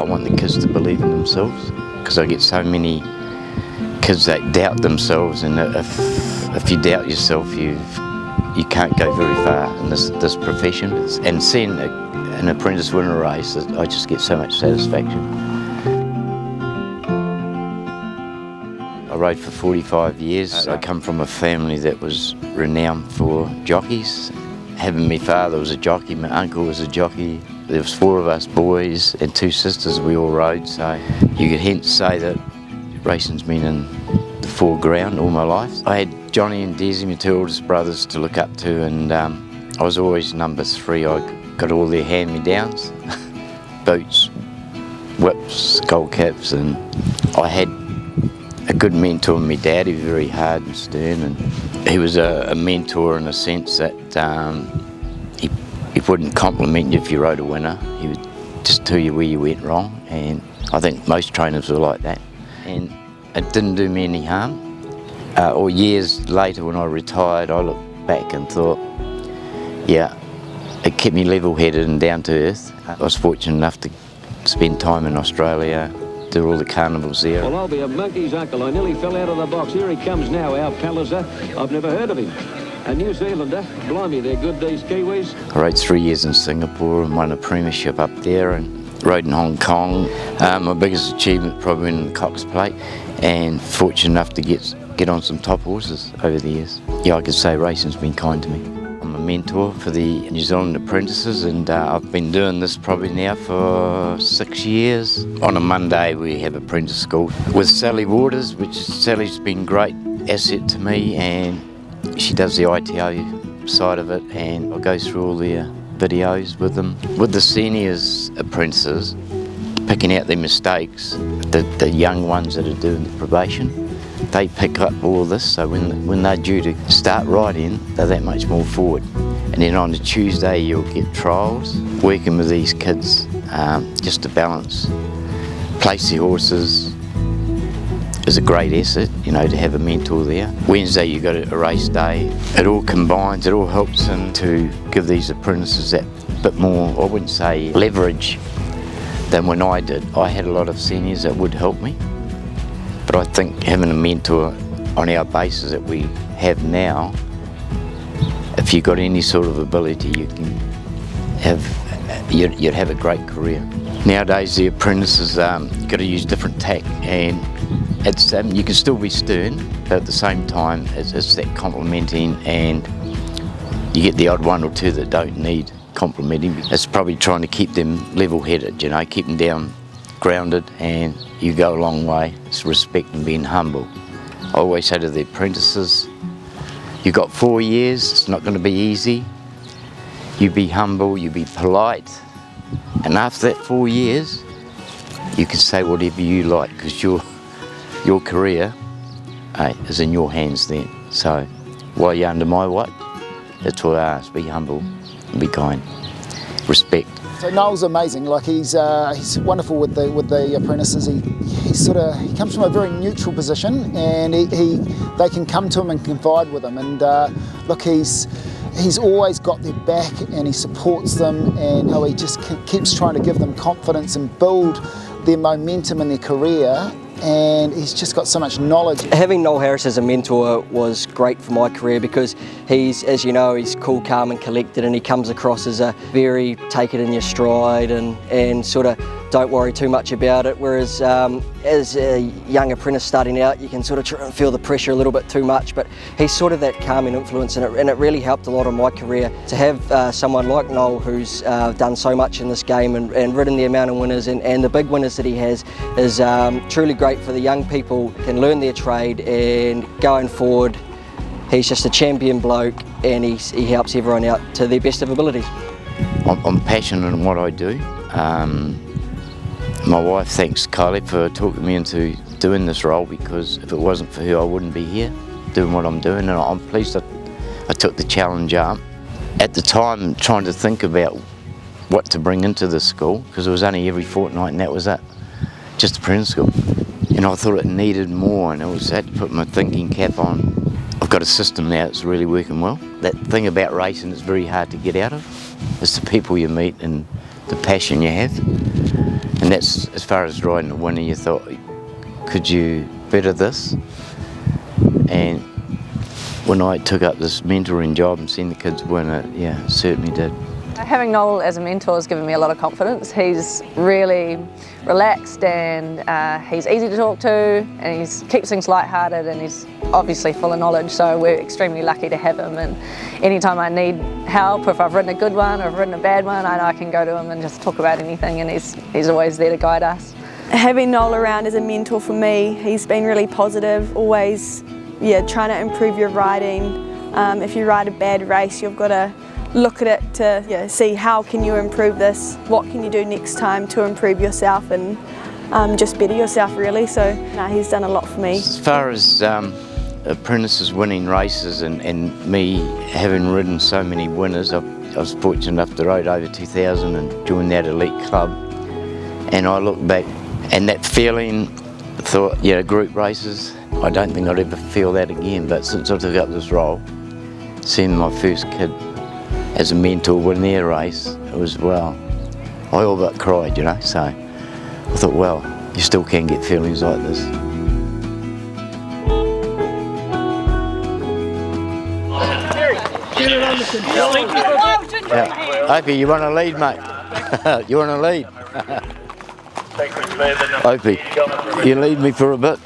I want the kids to believe in themselves, because I get so many kids that doubt themselves, and if you doubt yourself, you can't go very far in this profession. And seeing an apprentice win a race, I just get so much satisfaction. I rode for 45 years. I come from a family that was renowned for jockeys. Having my father was a jockey, my uncle was a jockey. There was 4 of us boys and 2 sisters, we all rode, so you could hence say that racing's been in the foreground all my life. I had Johnny and Desi, my 2 oldest brothers, to look up to, and I was always number 3. I got all their hand-me-downs, boots, whips, skull caps, and I had a good mentor in my dad. He was very hard and stern, and he was a mentor in a sense that he wouldn't compliment you if you rode a winner. He would just tell you where you went wrong, and I think most trainers were like that. And it didn't do me any harm. Or years later when I retired, I looked back and thought, yeah, it kept me level-headed and down to earth. I was fortunate enough to spend time in Australia, do all the carnivals there. Well, I'll be a monkey's uncle. I nearly fell out of the box. Here he comes now, our Palliser. I've never heard of him. A New Zealander. Blimey, they're good, these Kiwis. I rode 3 years in Singapore and won a premiership up there, and rode in Hong Kong. My biggest achievement probably in the Cox Plate, and fortunate enough to get on some top horses over the years. Yeah, I could say racing's been kind to me. I'm a mentor for the New Zealand apprentices, and I've been doing this probably now for 6 years. On a Monday we have apprentice school with Sally Waters, Sally's been a great asset to me, and she does the ITO side of it, and I go through all their videos with them. With the seniors apprentices, picking out their mistakes, the young ones that are doing the probation, they pick up all this, so when they're due to start riding, they're that much more forward. And then on the Tuesday you'll get trials, working with these kids just to balance, place the horses is a great asset, you know, to have a mentor there. Wednesday you got a race day. It all combines, it all helps in to give these apprentices that bit more, I wouldn't say leverage than when I did. I had a lot of seniors that would help me, but I think having a mentor on our basis that we have now, if you've got any sort of ability, you can have, you'd have a great career. Nowadays the apprentices got to use different tack, and it's you can still be stern, but at the same time it's that complimenting, and you get the odd 1 or 2 that don't need complimenting. It's probably trying to keep them level-headed, you know, keep them down, grounded, and you go a long way. It's respect and being humble. I always say to the apprentices, you've got 4 years, it's not going to be easy. You be humble, you be polite, and after that 4 years, you can say whatever you like, because your career is in your hands then. So while you're under my watch, that's what I ask. Be humble and be kind. Respect. So Noel's amazing. Like he's wonderful with the apprentices. He comes from a very neutral position, and they can come to him and confide with him. And look, he's always got their back, and he supports them, and he just keeps trying to give them confidence and build their momentum in their career. And he's just got so much knowledge. Having Noel Harris as a mentor was great for my career, because he's, as you know, he's cool, calm and collected, and he comes across as a very take it in your stride and sort of don't worry too much about it, whereas as a young apprentice starting out, you can sort of feel the pressure a little bit too much, but he's sort of that calming influence, and it really helped a lot in my career to have someone like Noel who's done so much in this game and ridden the amount of winners and the big winners that he has is truly great for the young people, can learn their trade, and going forward he's just a champion bloke, and he helps everyone out to their best of abilities. I'm passionate in what I do. My wife thanks Kylie for talking me into doing this role, because if it wasn't for her I wouldn't be here doing what I'm doing, and I'm pleased that I took the challenge up. At the time, trying to think about what to bring into the school, because it was only every fortnight and that was it, just apprentice school. And I thought it needed more, and I had to put my thinking cap on. I've got a system now that's really working well. That thing about racing is very hard to get out of. It's the people you meet and the passion you have. And that's as far as riding a winner. You thought, could you better this? And when I took up this mentoring job and seen the kids win it, yeah, certainly did. Having Noel as a mentor has given me a lot of confidence. He's really relaxed and he's easy to talk to, and he keeps things lighthearted, and he's obviously full of knowledge, so we're extremely lucky to have him. And anytime I need help, if I've ridden a good one or I've ridden a bad one, I know I can go to him and just talk about anything, and he's always there to guide us. Having Noel around as a mentor for me, he's been really positive, always trying to improve your riding. If you ride a bad race, you've got to look at it to see how can you improve this, what can you do next time to improve yourself and just better yourself really. So he's done a lot for me. As far as apprentices winning races and me having ridden so many winners, I was fortunate enough to ride over 2,000 and join that elite club, and I look back and that feeling, thought, group races, I don't think I'd ever feel that again. But since I took up this role, seeing my first kid as a mentor win their race, it was, well, I all but cried, so I thought, well, you still can get feelings like this. Opie, you want to lead, mate? You want to lead? Opie, you lead me for a bit?